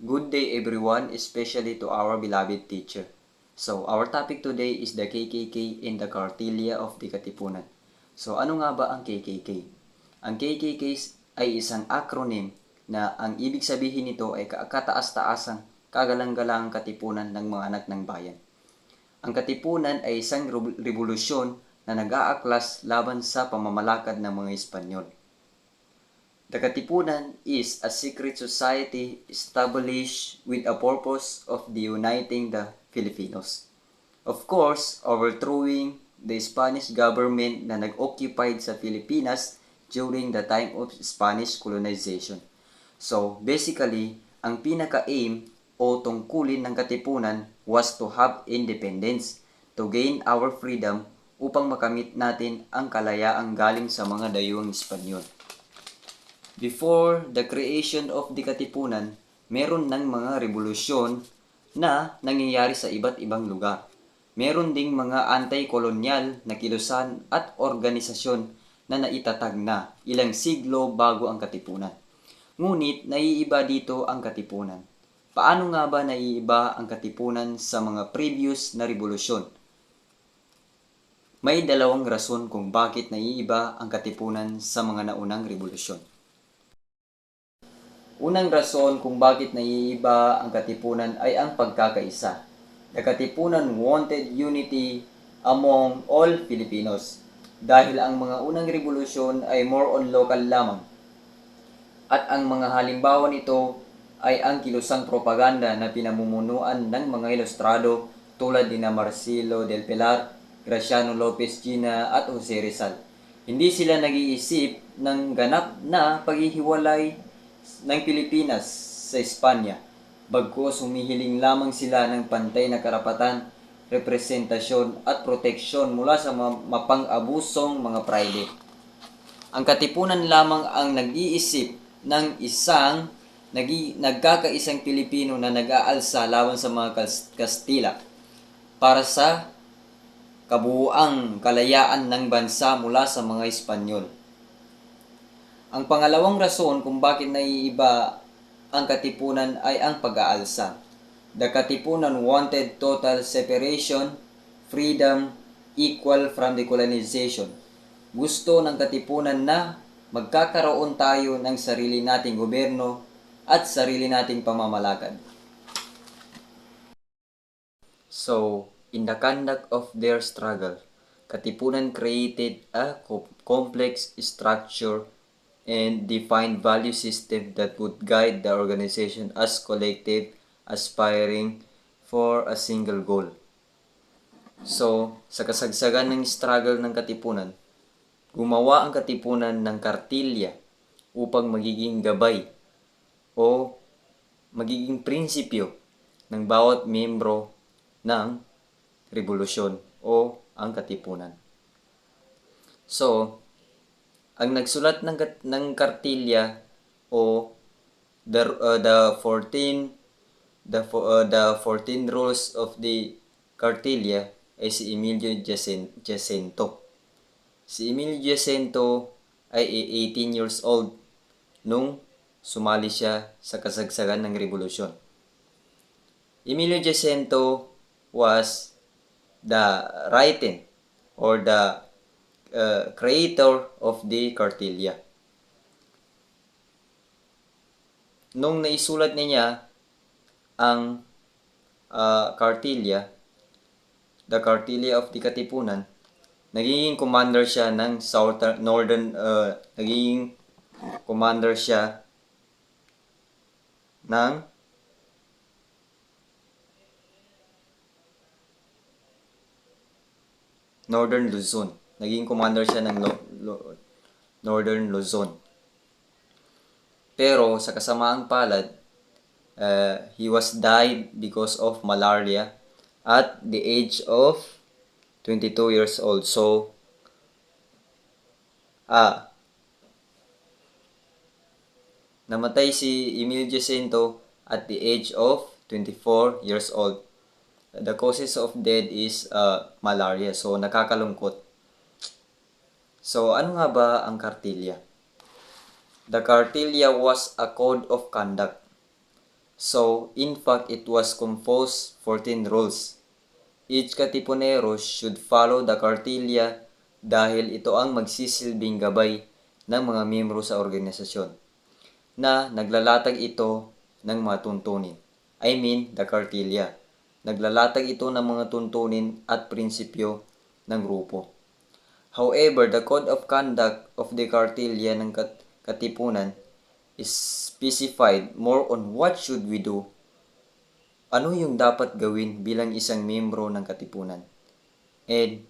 Good day everyone, especially to our beloved teacher. So, our topic today is the KKK in the Cartilla of the Katipunan. So, ano nga ba ang KKK? Ang KKK ay isang acronym na ang ibig sabihin nito ay kataas-taasang kagalang-galang katipunan ng mga anak ng bayan. Ang katipunan ay isang revolusyon na nag-aaklas laban sa pamamalakad ng mga Espanyol. The Katipunan is a secret society established with a purpose of uniting the Filipinos. Of course, overthrowing the Spanish government na nag-occupied sa Pilipinas during the time of Spanish colonization. So, basically, ang pinaka-aim o tungkulin ng Katipunan was to have independence, to gain our freedom upang makamit natin ang kalayaang galing sa mga dayuhang Espanyol. Before the creation of the Katipunan, meron ng mga revolusyon na nangyayari sa iba't ibang lugar. Meron ding mga anti-kolonyal na kilusan at organisasyon na naitatag na ilang siglo bago ang Katipunan. Ngunit naiiba dito ang Katipunan. Paano nga ba naiiba ang Katipunan sa mga previous na revolusyon? May dalawang rason kung bakit naiiba ang Katipunan sa mga naunang revolusyon. Unang rason kung bakit naiiba ang Katipunan ay ang pagkakaisa. The Katipunan wanted unity among all Filipinos dahil ang mga unang revolusyon ay more on local lamang. At ang mga halimbawa nito ay ang kilusang propaganda na pinamumunuan ng mga ilustrado tulad ni Marcelo del Pilar, Graciano Lopez Gina at Jose Rizal. Hindi sila nag-iisip ng ganap na paghihiwalay ng Pilipinas sa Espanya, bagkus humihiling lamang sila ng pantay na karapatan, representasyon at proteksyon mula sa mapang-abusong mga pride. Ang Katipunan lamang ang nag-iisip ng isang nagkakaisang Pilipino na nag-aalsa laban sa mga Kastila para sa kabuuang kalayaan ng bansa mula sa mga Espanyol. Ang pangalawang rason kung bakit naiiba ang Katipunan ay ang pag-aalsa. The Katipunan wanted total separation, freedom, equal from the colonization. Gusto ng Katipunan na magkakaroon tayo ng sarili nating gobyerno at sarili nating pamamalakad. So, in the conduct of their struggle, Katipunan created a complex structure and defined value system that would guide the organization as collective aspiring for a single goal. So, sa kasagsagan ng struggle ng Katipunan, gumawa ang Katipunan ng kartilya upang magiging gabay o magiging prinsipyo ng bawat miyembro ng revolusyon o ang Katipunan. So, ang nagsulat ng kartilya o the 14 rules of the kartilya ay si Emilio Jacinto. Si Emilio Jacinto ay 18 years old nung sumali siya sa kasagsagan ng revolusyon. Emilio Jacinto was the writing or the creator of the kartilya. Nung naisulat niya ang kartilya, the Cartilla of the Katipunan, naging commander siya ng naging commander siya ng Northern Luzon. Naging commander siya ng Northern Luzon. Pero sa kasamaang palad, he was died because of malaria at the age of 22 years old. So, namatay si Emilio Jacinto at the age of 24 years old. The causes of death is malaria. So, nakakalungkot. So, ano nga ba ang kartilya? The kartilya was a code of conduct. So, in fact, it was composed 14 rules. Each Katipunero should follow the Cartilla dahil ito ang magsisilbing gabay ng mga miyembro sa organisasyon na naglalatag ito ng mga tuntunin. I mean, the Cartilla. Naglalatag ito ng mga tuntunin at prinsipyo ng grupo. However, the code of conduct of the Cartilla ng Katipunan is specified more on what should we do. Ano yung dapat gawin bilang isang miyembro ng Katipunan? And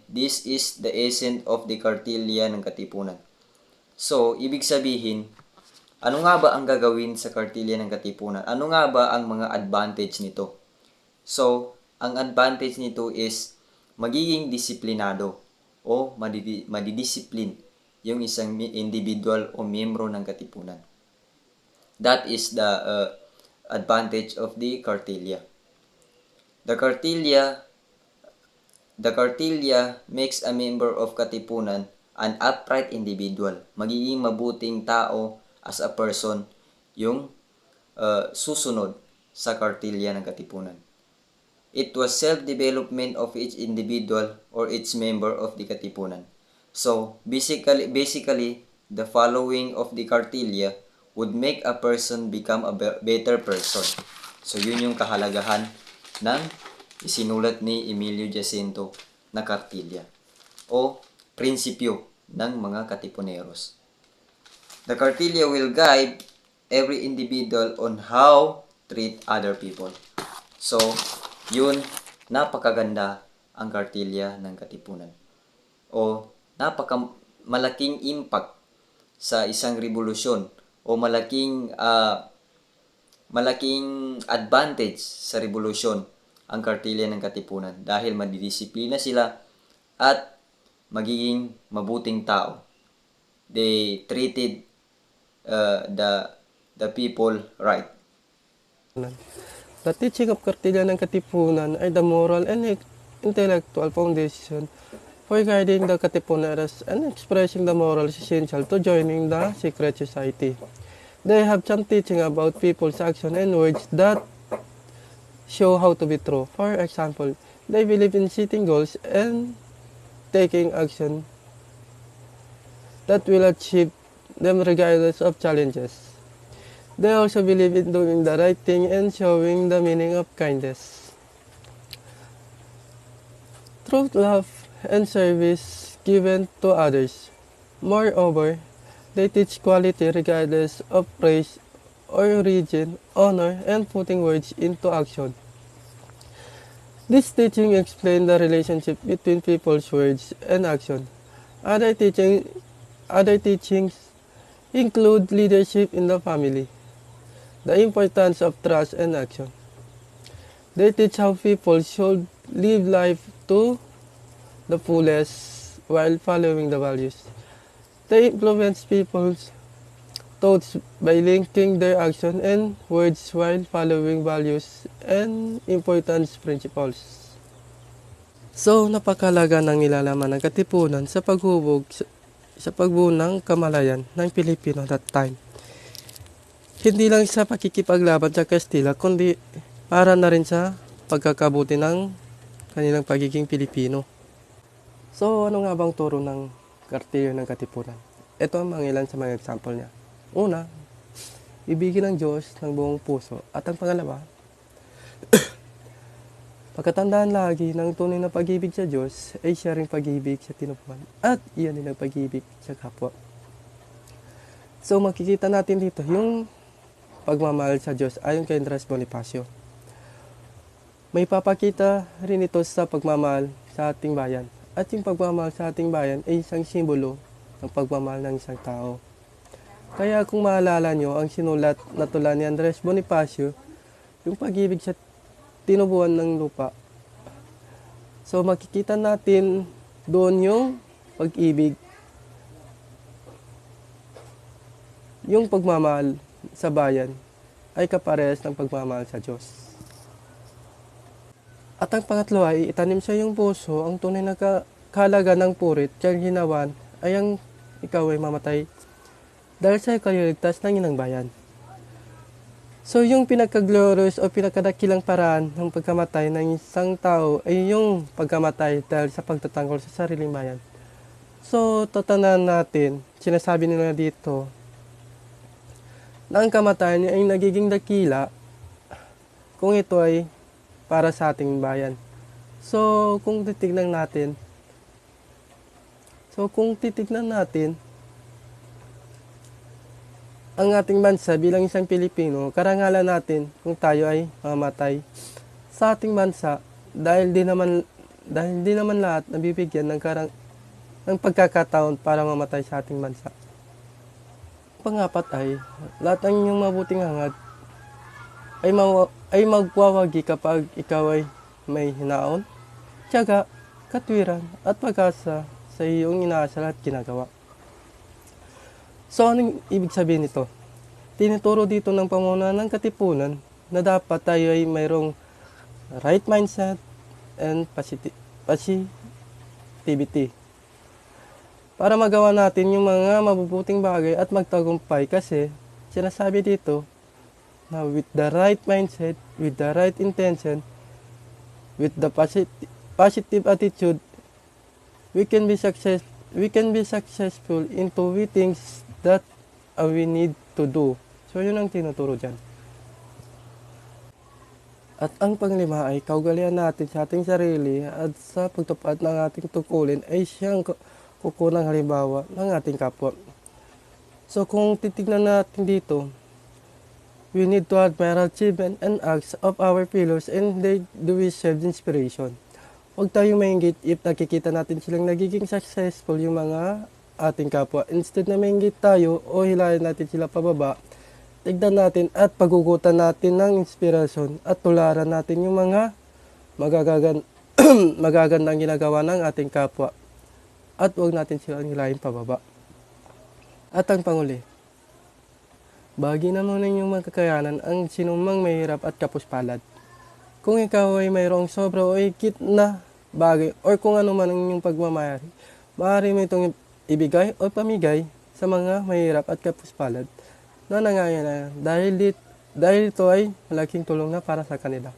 this is the essence of the Cartilla ng Katipunan. So, ibig sabihin, ano nga ba ang gagawin sa Cartilla ng Katipunan? Ano nga ba ang mga advantage nito? So, ang advantage nito is magiging disiplinado o madidisiplin yung isang individual o miyembro ng Katipunan. That is the advantage of the Cartilla. The Cartilla makes a member of Katipunan an upright individual. Magiging mabuting tao as a person yung susunod sa Cartilla ng Katipunan. It was self-development of each individual or each member of the Katipunan. So, basically, the following of the Cartilla would make a person become a better person. So, yun yung kahalagahan ng isinulat ni Emilio Jacinto na Cartilla o prinsipyo ng mga Katipuneros. The Cartilla will guide every individual on how treat other people. So, yun, napakaganda ang Cartilla ng Katipunan. O malaking impact sa isang revolusyon o malaking advantage sa revolusyon ang Cartilla ng Katipunan dahil madidisiplina sila at magiging mabuting tao. They treated the people right. The teaching of Cartilla ng Katipunan ay the moral and intellectual foundation for guiding the Katipuneros and expressing the morals essential to joining the secret society. They have some teaching about people's action and words that show how to be true. For example, they believe in setting goals and taking action that will achieve them regardless of challenges. They also believe in doing the right thing and showing the meaning of kindness. Truth, love, and service given to others. Moreover, they teach quality regardless of praise or origin, honor, and putting words into action. This teaching explains the relationship between people's words and action. Other teachings include leadership in the family, the importance of trust and action. They teach how people should live life to the fullest while following the values. They influence people's thoughts by linking their action and words while following values and important principles. So, napakalaga ng nilalaman ng Katipunan sa paghubog sa pagbuo ng kamalayan ng Pilipino that time. Hindi lang sa pakikipaglaban sa Kastila, kundi para na rin sa pagkakabuti ng kanilang pagiging Pilipino. So, ano nga bang turo ng Cartilla ng Katipunan? Ito ang mga ilan sa mga example niya. Una, ibigin ang Diyos ng buong puso. At ang pangalawa, pagkatandaan lagi ng tunay na pag-ibig sa Diyos ay siya ring pag-ibig sa tinupuan. At iyan din ang pag-ibig sa kapwa. So, makikita natin dito yung pagmamahal sa Diyos ayon kay Andres Bonifacio. May papakita rin ito sa pagmamahal sa ating bayan. At yung pagmamahal sa ating bayan ay isang simbolo ng pagmamahal ng isang tao. Kaya kung maalala nyo ang sinulat na tula ni Andres Bonifacio, yung pag-ibig sa tinubuan ng lupa. So makikita natin doon yung pag-ibig, yung pagmamahal sa bayan ay kaparehas ng pagmamahal sa Diyos. At ang pangatlo ay itanim sa iyong puso ang tunay na kahalaga ng purit, kaya ginawan ay ang ikaw ay mamatay dahil sa ikaw ligtas ng inang bayan. So yung pinaka-glorious o pinakadakilang paraan ng pagkamatay ng isang tao ay yung pagkamatay dahil sa pagtatanggol sa sariling bayan. So tatanan natin, sinasabi nila dito na ang kamatayan niya ay nagiging dakila kung ito ay para sa ating bayan. So kung titignan natin, ang ating bansa bilang isang Pilipino, karangalan natin kung tayo ay mamatay sa ating bansa dahil di naman lahat nabibigyan ng pagkakataon para mamatay sa ating bansa. Pangapat ay, lahat ng inyong mabuting hangad ay magwawagi kapag ikaw ay may hinaon, tiyaga, katwiran at pag-asa sa iyong inaasal at ginagawa. So, anong ibig sabihin nito? Tinuturo dito ng pamunuan ng Katipunan na dapat tayo ay mayroong right mindset and positivity para magawa natin yung mga mabubuting bagay at magtagumpay kasi sinasabi dito na with the right mindset, with the right intention, with the positive attitude, we can be successful in doing things that we need to do. So, yun ang tinuturo dyan. At ang panglima ay kaugalian natin sa ating sarili at sa pagtupad ng ating tungkulin ay siyang kukunang halimbawa ng ating kapwa. So, kung titignan natin dito, we need to admire achievement and acts of our fellows and they do serve inspiration. Huwag tayong mainggit if nakikita natin silang nagiging successful yung mga ating kapwa. Instead na mainggit tayo o hilahin natin sila pababa, tignan natin at pagugutan natin ng inspirasyon at tularan natin yung mga magagandang ginagawa ng ating kapwa. At huwag natin silang hilahin pababa. At ang panguli, bahagi na muna yung mga kakayanan ang sinumang mahirap at kapuspalad. Kung ikaw ay mayroong sobra o higit na bagay or kung ano man ang inyong pagmamayari, maaari mo itong ibigay o pamigay sa mga mahirap at kapuspalad na nangangailangan dahil ito ay malaking tulong na para sa kanila.